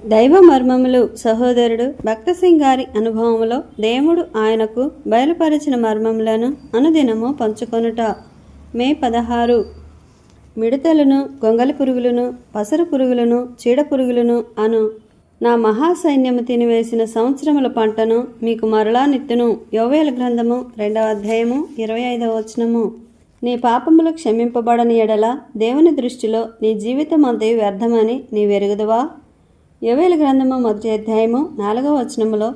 దైవ మర్మములు సహోదరుడు భక్తసింగ్ గారి అనుభవములో దేవుడు ఆయనకు బయలుపరిచిన మర్మములను అనుదినము పంచుకొనుట. మే 16. మిడతలను, గొంగలి పురుగులను, పసరు పురుగులను, చీడ పురుగులను అను నా మహాసైన్యము తినివేసిన సంవత్సరముల పంటను మీకు మరలా నిత్తును. యోవేలు గ్రంథము 2వ అధ్యాయము 25వ వచనము. నీ పాపములు క్షమింపబడని ఎడల దేవుని దృష్టిలో నీ జీవితం అంతయు వ్యర్థమని నీ వెరుగుదువా? యోవేలు గ్రంథము 1వ అధ్యాయము 4వ వచనములో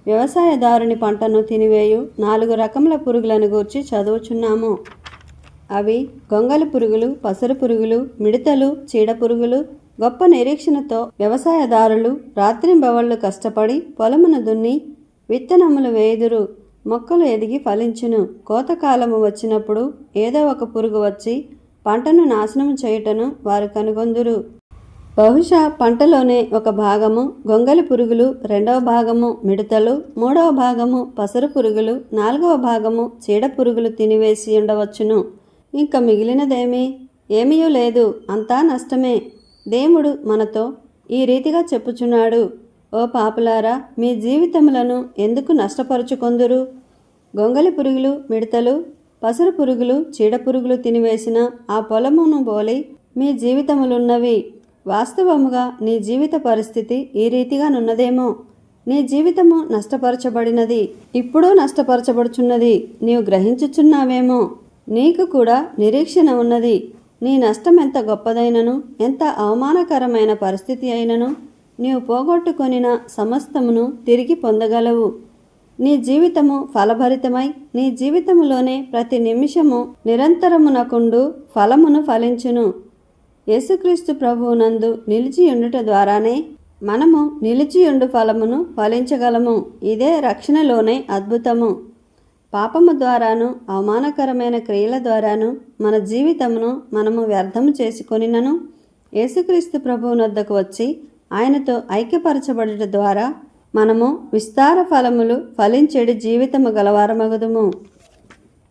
వ్యవసాయదారుని పంటను తినివేయు 4 రకముల పురుగులను గూర్చి చదువుచున్నాము. అవి గొంగలి పురుగులు, పసరు పురుగులు, మిడతలు, చీడ పురుగులు. గొప్ప నిరీక్షణతో వ్యవసాయదారులు రాత్రింబవళ్ళు కష్టపడి పొలమును దున్ని విత్తనములు వేయుదురు. మొక్కలు ఎదిగి ఫలించును. కోతకాలము వచ్చినప్పుడు ఏదో ఒక పురుగు వచ్చి పంటను నాశనం చేయుటను వారు కనుగొందురు. బహుశా పంటలోనే ఒక భాగము గొంగలి పురుగులు, 2వ భాగము మిడతలు, 3వ భాగము పసరు పురుగులు, 4వ భాగము చీడ పురుగులు తినివేసి ఉండవచ్చును. ఇంక మిగిలినదేమీ? ఏమీయూ లేదు. అంతా నష్టమే. దేవుడు మనతో ఈ రీతిగా చెప్పుచున్నాడు, ఓ పాపులారా, మీ జీవితములను ఎందుకు నష్టపరుచుకొందురు? గొంగలి పురుగులు, మిడతలు, పసరు పురుగులు, చీడ పురుగులు తినివేసిన ఆ పొలమును బోలి మీ జీవితములున్నవి. వాస్తవముగా నీ జీవిత పరిస్థితి ఈ రీతిగానున్నదేమో. నీ జీవితము నష్టపరచబడినది, ఇప్పుడు నష్టపరచబడుచున్నది. నీవు గ్రహించుచున్నావేమో. నీకు కూడా నిరీక్షణ ఉన్నది. నీ నష్టం ఎంత గొప్పదైనను, ఎంత అవమానకరమైన పరిస్థితి అయినను నీవు పోగొట్టుకొనిన సమస్తమును తిరిగి పొందగలవు. నీ జీవితము ఫలభరితమై నీ జీవితములోనే ప్రతి నిమిషము నిరంతరమునకుండు ఫలమును ఫలించును. యేసుక్రీస్తు ప్రభువునందు నిలిచియుండుట ద్వారానే మనము నిలిచియుండు ఫలమును ఫలించగలము. ఇదే రక్షణలోనే అద్భుతము. పాపము ద్వారాను అవమానకరమైన క్రియల ద్వారాను మన జీవితమును మనము వ్యర్థము చేసుకొనినను యేసుక్రీస్తు ప్రభువునొద్దకు వచ్చి ఆయనతో ఐక్యపరచబడుట ద్వారా మనము విస్తార ఫలములు ఫలించెడి జీవితము గలవారమగుదుము.